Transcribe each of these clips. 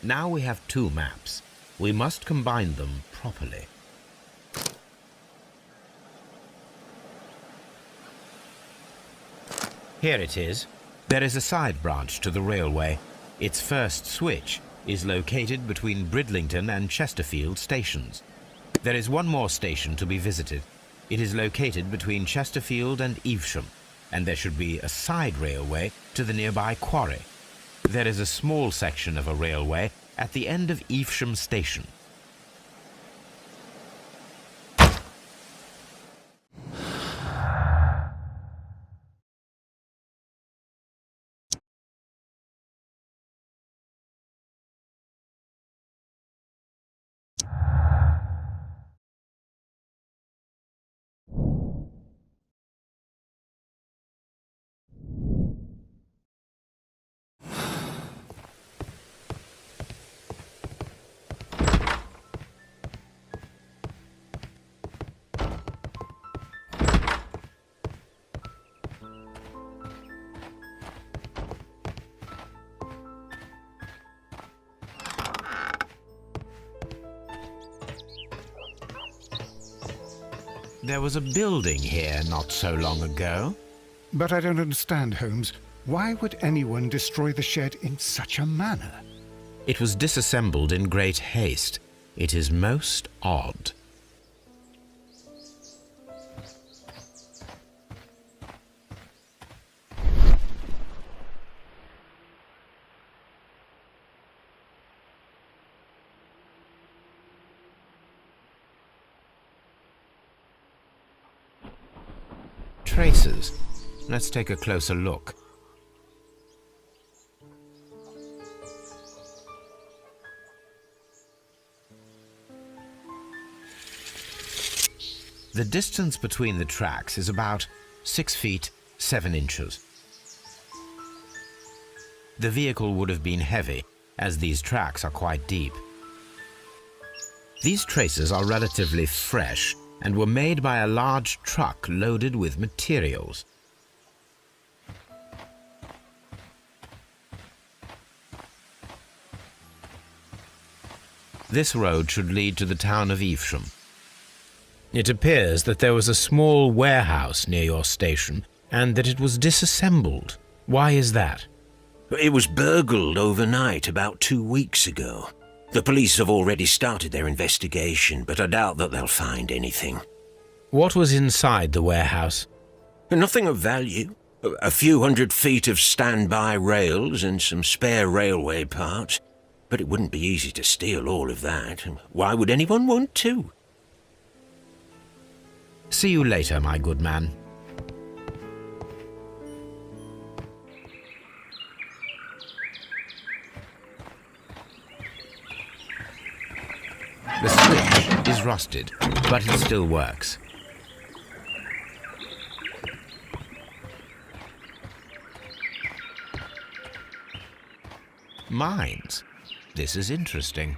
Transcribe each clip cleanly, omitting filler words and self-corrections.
Now we have two maps. We must combine them properly. Here it is. There is a side branch to the railway. Its first switch is located between Bridlington and Chesterfield stations. There is one more station to be visited. It is located between Chesterfield and Evesham, and there should be a side railway to the nearby quarry. There is a small section of a railway at the end of Evesham station. There was a building here not so long ago. But I don't understand, Holmes. Why would anyone destroy the shed in such a manner? It was disassembled in great haste. It is most odd. Traces. Let's take a closer look. The distance between the tracks is about 6 feet 7 inches. The vehicle would have been heavy, as these tracks are quite deep. These traces are relatively fresh and were made by a large truck loaded with materials. This road should lead to the town of Evesham. It appears that there was a small warehouse near your station and that it was disassembled. Why is that? It was burgled overnight about 2 weeks ago. The police have already started their investigation, but I doubt that they'll find anything. What was inside the warehouse? Nothing of value. A few 100 feet of standby rails and some spare railway parts. But it wouldn't be easy to steal all of that. Why would anyone want to? See you later, my good man. The switch is rusted, but it still works. Mines. This is interesting.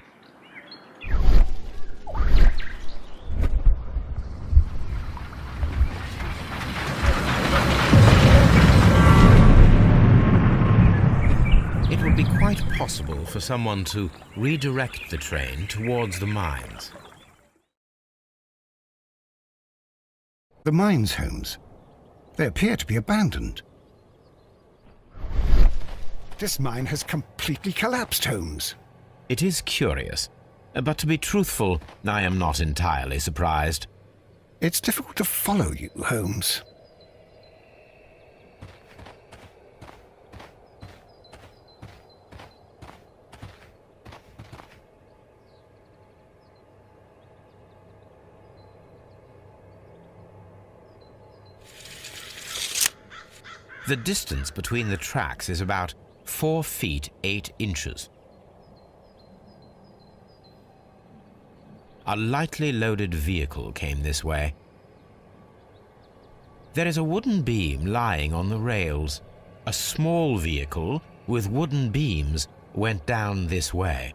It would be quite possible for someone to redirect the train towards the mines. The mines, Holmes. They appear to be abandoned. This mine has completely collapsed, Holmes. It is curious, but to be truthful, I am not entirely surprised. It's difficult to follow you, Holmes. The distance between the tracks is about 4 feet 8 inches. A lightly loaded vehicle came this way. There is a wooden beam lying on the rails. A small vehicle with wooden beams went down this way.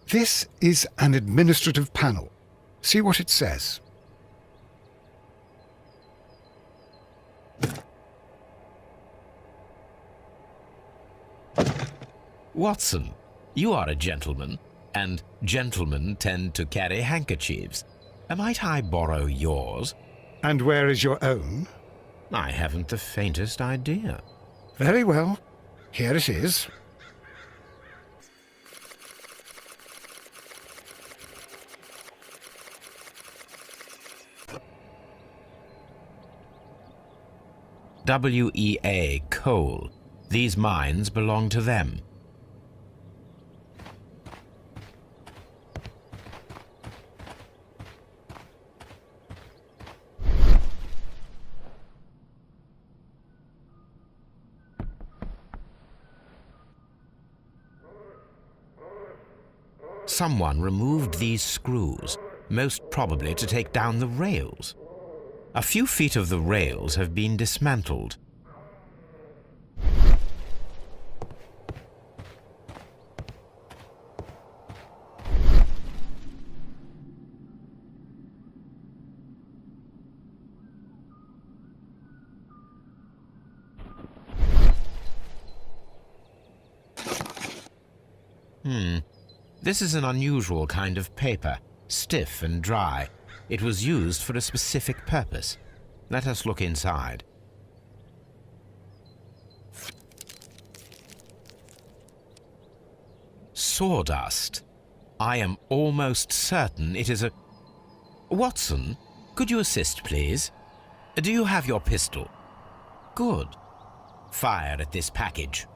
This is an administrative panel. See what it says. Watson, you are a gentleman, and gentlemen tend to carry handkerchiefs. Might I borrow yours? And where is your own? I haven't the faintest idea. Very well. Here it is. WEA coal. These mines belong to them. Someone removed these screws, most probably to take down the rails. A few feet of the rails have been dismantled. This is an unusual kind of paper, stiff and dry. It was used for a specific purpose. Let us look inside. Sawdust. I am almost certain it is a... Watson, could you assist, please? Do you have your pistol? Good. Fire at this package.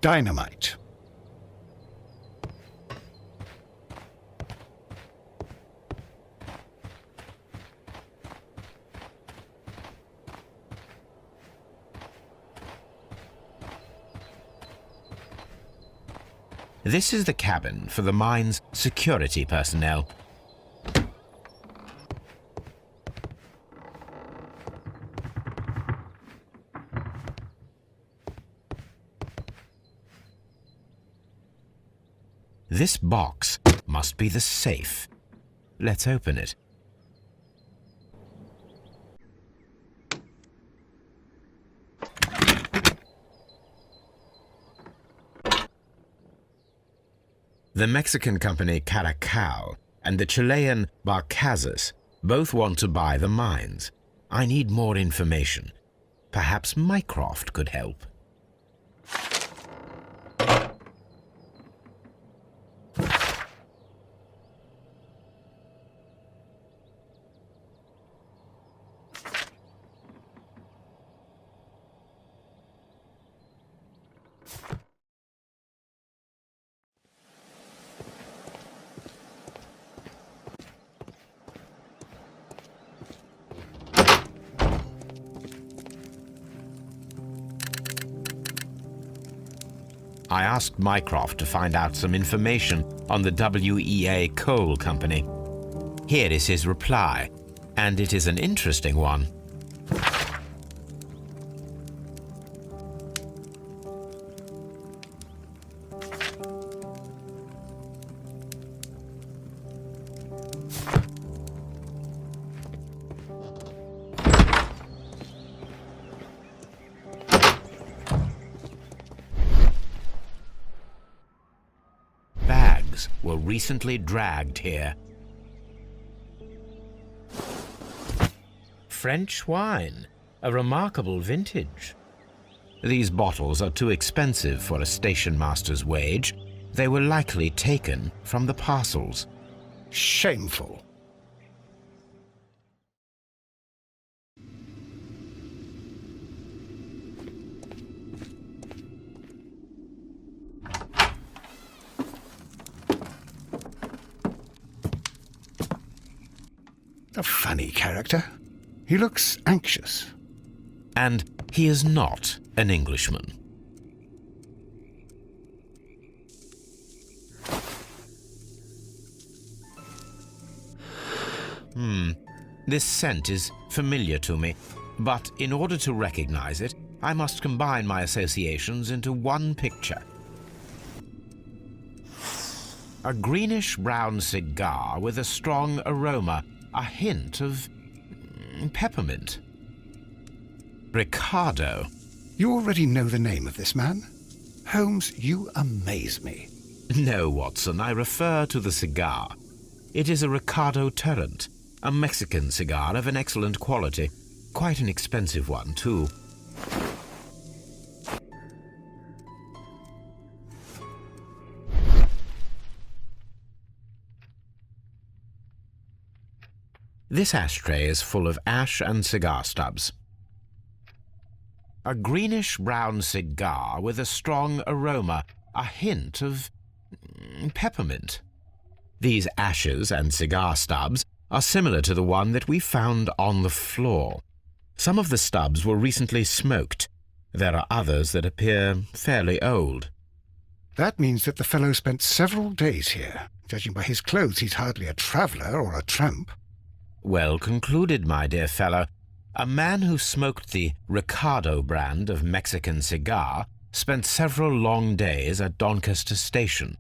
Dynamite. This is the cabin for the mine's security personnel. This box must be the safe. Let's open it. The Mexican company Caracal and the Chilean Barcazas both want to buy the mines. I need more information. Perhaps Mycroft could help. I asked Mycroft to find out some information on the WEA Coal Company. Here is his reply, and it is an interesting one. Were recently dragged here. French wine, a remarkable vintage. These bottles are too expensive for a station master's wage. They were likely taken from the parcels. Shameful. A funny character. He looks anxious. And he is not an Englishman. This scent is familiar to me, but in order to recognize it, I must combine my associations into one picture. A greenish-brown cigar with a strong aroma, a hint of peppermint. Ricardo. You already know the name of this man? Holmes, you amaze me. No, Watson, I refer to the cigar. It is a Ricardo Turrent, a Mexican cigar of an excellent quality. Quite an expensive one, too. This ashtray is full of ash and cigar stubs. A greenish-brown cigar with a strong aroma, a hint of peppermint. These ashes and cigar stubs are similar to the one that we found on the floor. Some of the stubs were recently smoked. There are others that appear fairly old. That means that the fellow spent several days here. Judging by his clothes, he's hardly a traveller or a tramp. Well concluded, my dear fellow. A man who smoked the Ricardo brand of Mexican cigar spent several long days at Doncaster Station.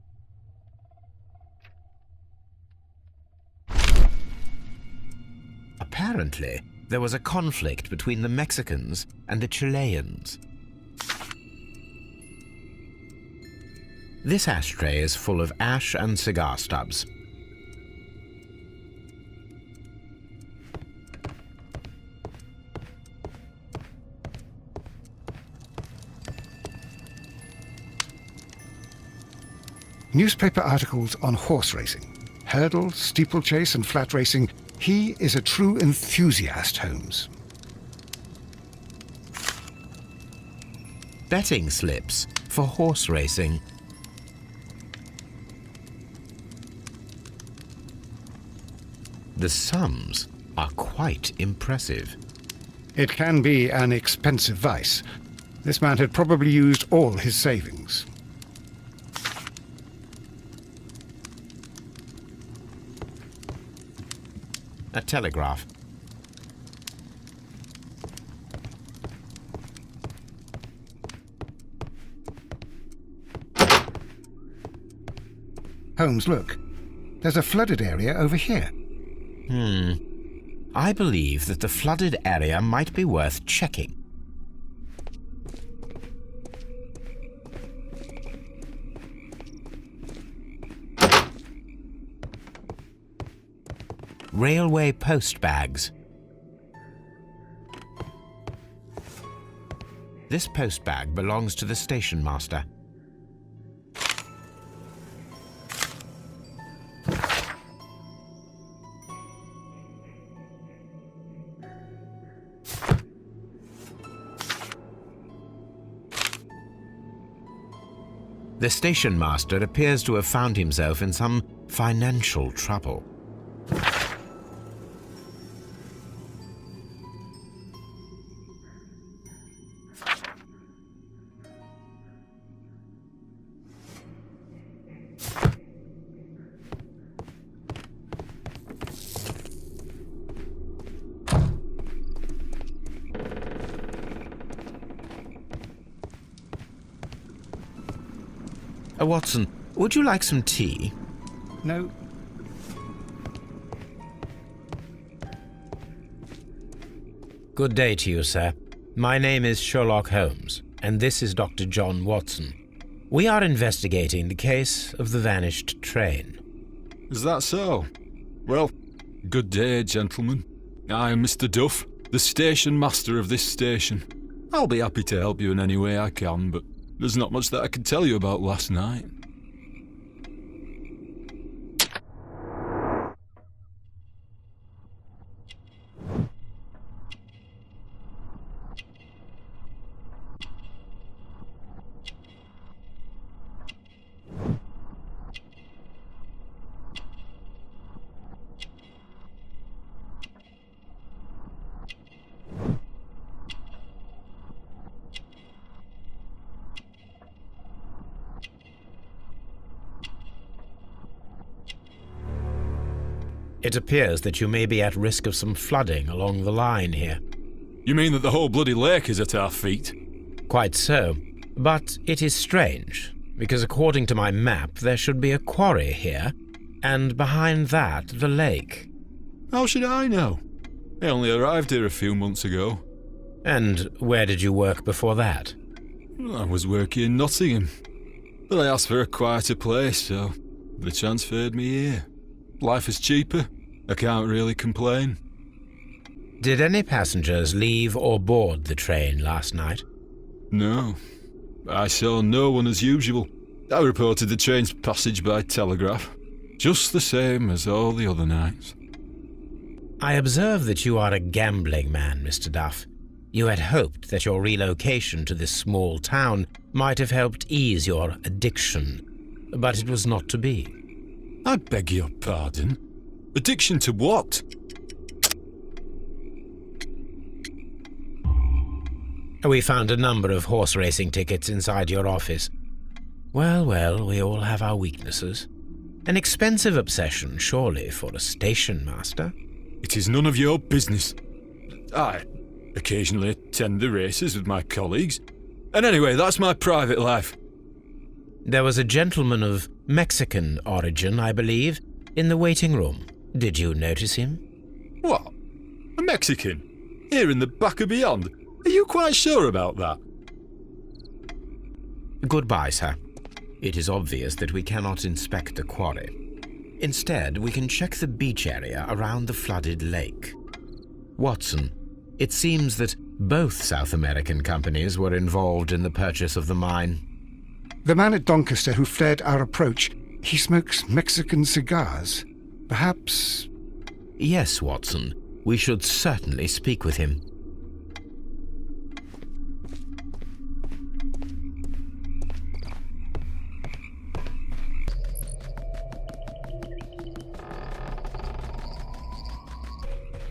Apparently, there was a conflict between the Mexicans and the Chileans. This ashtray is full of ash and cigar stubs. Newspaper articles on horse racing, hurdle, steeplechase and flat racing. He is a true enthusiast, Holmes. Betting slips for horse racing. The sums are quite impressive. It can be an expensive vice. This man had probably used all his savings. A telegraph. Holmes, look. There's a flooded area over here. I believe that the flooded area might be worth checking. Railway post bags. This post bag belongs to the station master. The station master appears to have found himself in some financial trouble. Watson, would you like some tea? No. Good day to you, sir. My name is Sherlock Holmes, and this is Dr. John Watson. We are investigating the case of the vanished train. Is that so? Well, good day, gentlemen. I am Mr. Duff, the station master of this station. I'll be happy to help you in any way I can, but there's not much that I can tell you about last night. It appears that you may be at risk of some flooding along the line here. You mean that the whole bloody lake is at our feet? Quite so. But it is strange, because according to my map there should be a quarry here, and behind that the lake. How should I know? I only arrived here a few months ago. And where did you work before that? I was working in Nottingham, but I asked for a quieter place, so they transferred me here. Life is cheaper. I can't really complain. Did any passengers leave or board the train last night? No. I saw no one as usual. I reported the train's passage by telegraph, just the same as all the other nights. I observe that you are a gambling man, Mr. Duff. You had hoped that your relocation to this small town might have helped ease your addiction, but it was not to be. I beg your pardon? Addiction to what? We found a number of horse racing tickets inside your office. Well, we all have our weaknesses. An expensive obsession, surely, for a station master. It is none of your business. I occasionally attend the races with my colleagues. And anyway, that's my private life. There was a gentleman of Mexican origin, I believe, in the waiting room. Did you notice him? What? A Mexican? Here in the back of beyond? Are you quite sure about that? Goodbye, sir. It is obvious that we cannot inspect the quarry. Instead, we can check the beach area around the flooded lake. Watson, it seems that both South American companies were involved in the purchase of the mine. The man at Doncaster who fled our approach, he smokes Mexican cigars. Perhaps... Yes, Watson. We should certainly speak with him.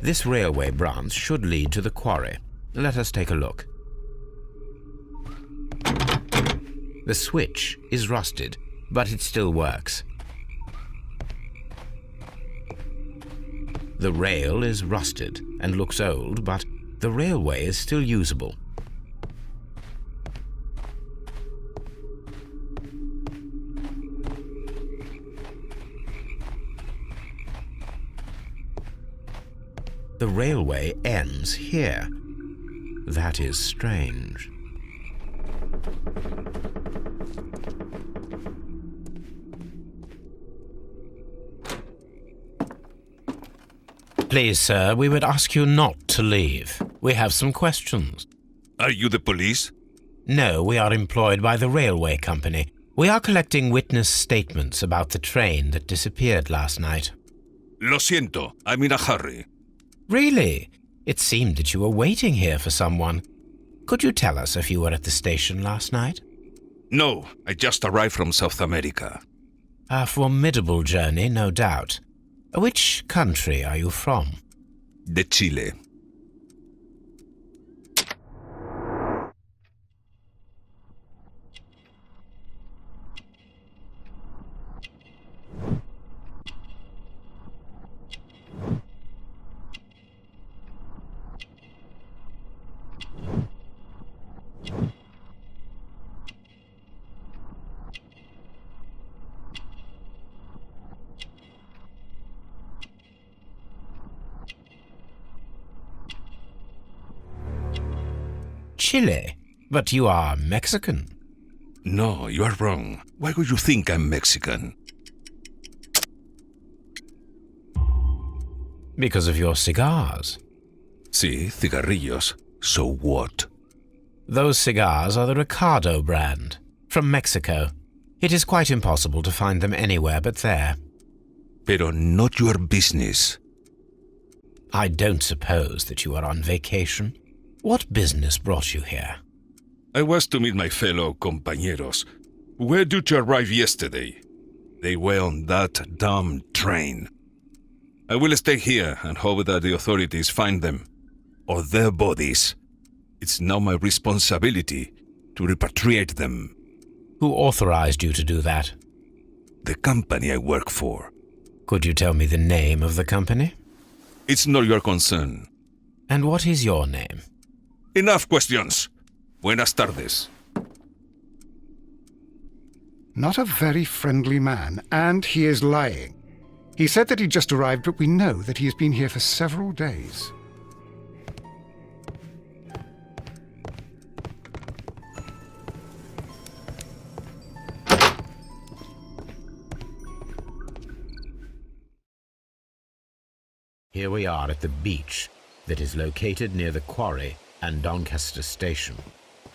This railway branch should lead to the quarry. Let us take a look. The switch is rusted, but it still works. The rail is rusted and looks old, but the railway is still usable. The railway ends here. That is strange. Please, sir, we would ask you not to leave. We have some questions. Are you the police? No, we are employed by the railway company. We are collecting witness statements about the train that disappeared last night. Lo siento, I'm in a hurry. Really? It seemed that you were waiting here for someone. Could you tell us if you were at the station last night? No, I just arrived from South America. A formidable journey, no doubt. Which country are you from? De Chile. Chile? But you are Mexican. No, you are wrong. Why would you think I'm Mexican? Because of your cigars. Sí, cigarrillos. So what? Those cigars are the Ricardo brand, from Mexico. It is quite impossible to find them anywhere but there. Pero not your business. I don't suppose that you are on vacation. What business brought you here? I was to meet my fellow compañeros. Where did you arrive yesterday? They were on that damn train. I will stay here and hope that the authorities find them, or their bodies. It's now my responsibility to repatriate them. Who authorized you to do that? The company I work for. Could you tell me the name of the company? It's not your concern. And what is your name? Enough questions. Buenas tardes. Not a very friendly man, and he is lying. He said that he just arrived, but we know that he has been here for several days. Here we are at the beach that is located near the quarry and Doncaster station.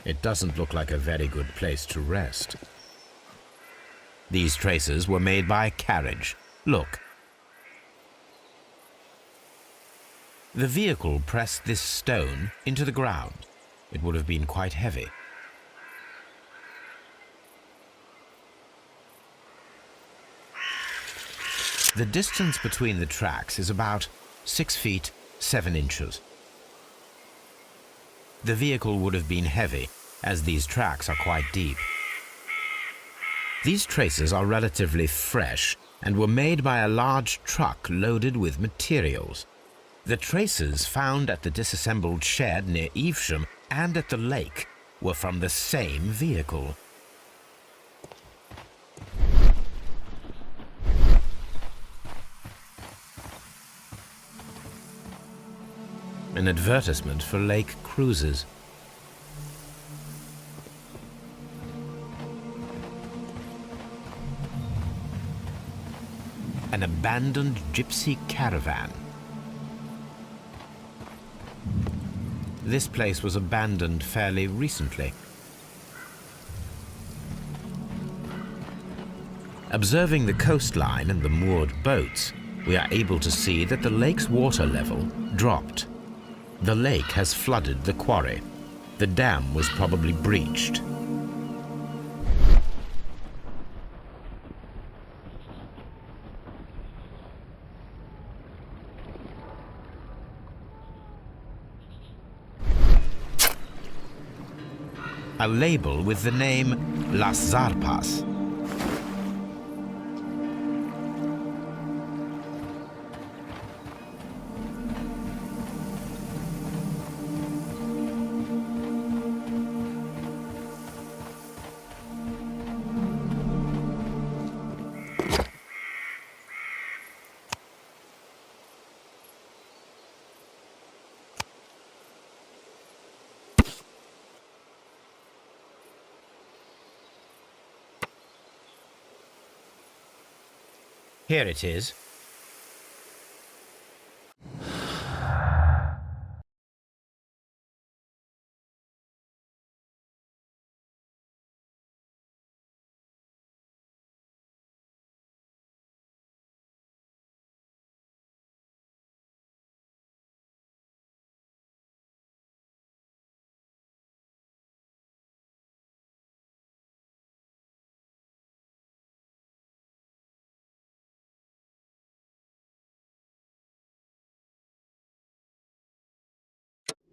It doesn't look like a very good place to rest. These traces were made by a carriage. Look. The vehicle pressed this stone into the ground. It would have been quite heavy. The distance between the tracks is about 6 feet 7 inches. The vehicle would have been heavy, as these tracks are quite deep. These traces are relatively fresh and were made by a large truck loaded with materials. The traces found at the disassembled shed near Evesham and at the lake were from the same vehicle. An advertisement for lake cruises. An abandoned gypsy caravan. This place was abandoned fairly recently. Observing the coastline and the moored boats, we are able to see that the lake's water level dropped. The lake has flooded the quarry. The dam was probably breached. A label with the name Las Zarpas. Here it is.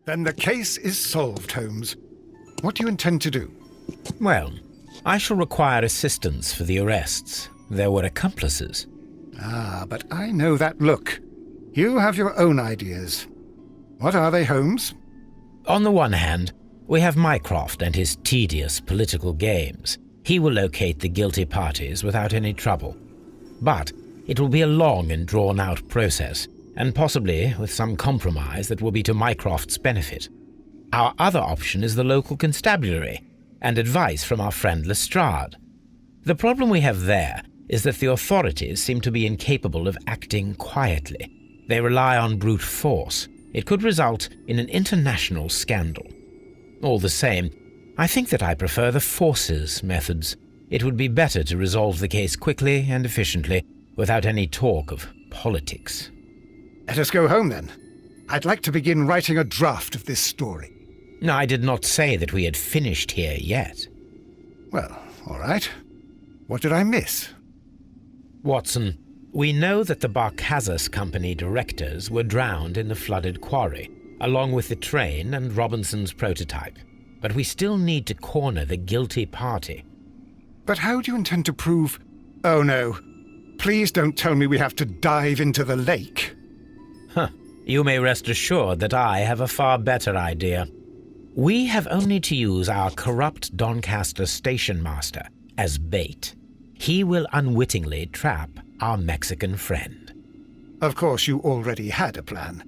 Then the case is solved, Holmes. What do you intend to do? Well, I shall require assistance for the arrests. There were accomplices. Ah, but I know that look. You have your own ideas. What are they, Holmes? On the one hand, we have Mycroft and his tedious political games. He will locate the guilty parties without any trouble. But it will be a long and drawn-out process, and possibly with some compromise that will be to Mycroft's benefit. Our other option is the local constabulary, and advice from our friend Lestrade. The problem we have there is that the authorities seem to be incapable of acting quietly. They rely on brute force. It could result in an international scandal. All the same, I think that I prefer the forces methods. It would be better to resolve the case quickly and efficiently, without any talk of politics. Let us go home, then. I'd like to begin writing a draft of this story. No, I did not say that we had finished here yet. Well, all right. What did I miss? Watson, we know that the Barkazas Company directors were drowned in the flooded quarry, along with the train and Robinson's prototype. But we still need to corner the guilty party. But how do you intend to prove... Oh, no. Please don't tell me we have to dive into the lake. You may rest assured that I have a far better idea. We have only to use our corrupt Doncaster station master as bait. He will unwittingly trap our Mexican friend. Of course, you already had a plan.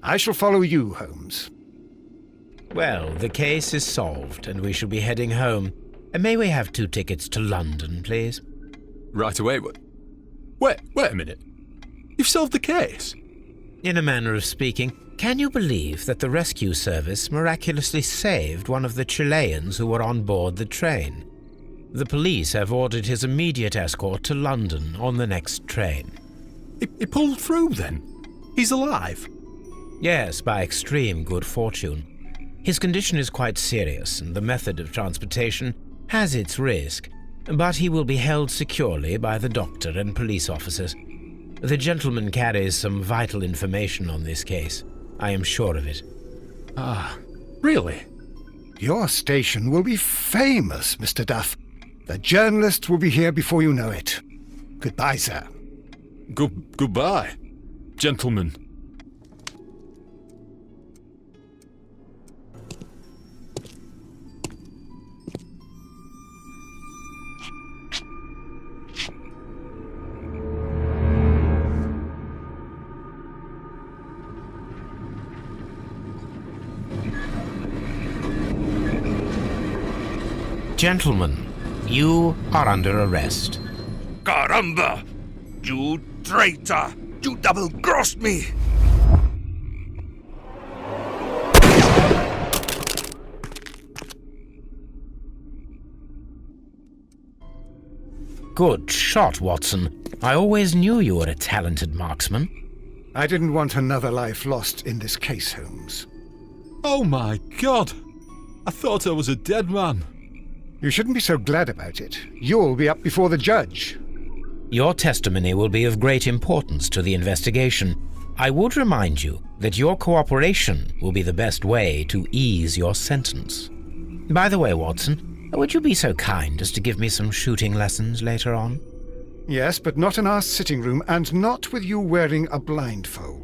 I shall follow you, Holmes. Well, the case is solved, and we shall be heading home. May we have 2 tickets to London, please? Right away. Wait a minute. You've solved the case? In a manner of speaking, can you believe that the rescue service miraculously saved one of the Chileans who were on board the train? The police have ordered his immediate escort to London on the next train. He pulled through then? He's alive? Yes, by extreme good fortune. His condition is quite serious, and the method of transportation has its risk, but he will be held securely by the doctor and police officers. The gentleman carries some vital information on this case. I am sure of it. Ah, really? Your station will be famous, Mr. Duff. The journalists will be here before you know it. Goodbye, sir. Goodbye, gentlemen. Gentlemen, you are under arrest. Caramba! You traitor! You double-crossed me! Good shot, Watson. I always knew you were a talented marksman. I didn't want another life lost in this case, Holmes. Oh my God! I thought I was a dead man. You shouldn't be so glad about it. You'll be up before the judge. Your testimony will be of great importance to the investigation. I would remind you that your cooperation will be the best way to ease your sentence. By the way, Watson, would you be so kind as to give me some shooting lessons later on? Yes, but not in our sitting room, and not with you wearing a blindfold.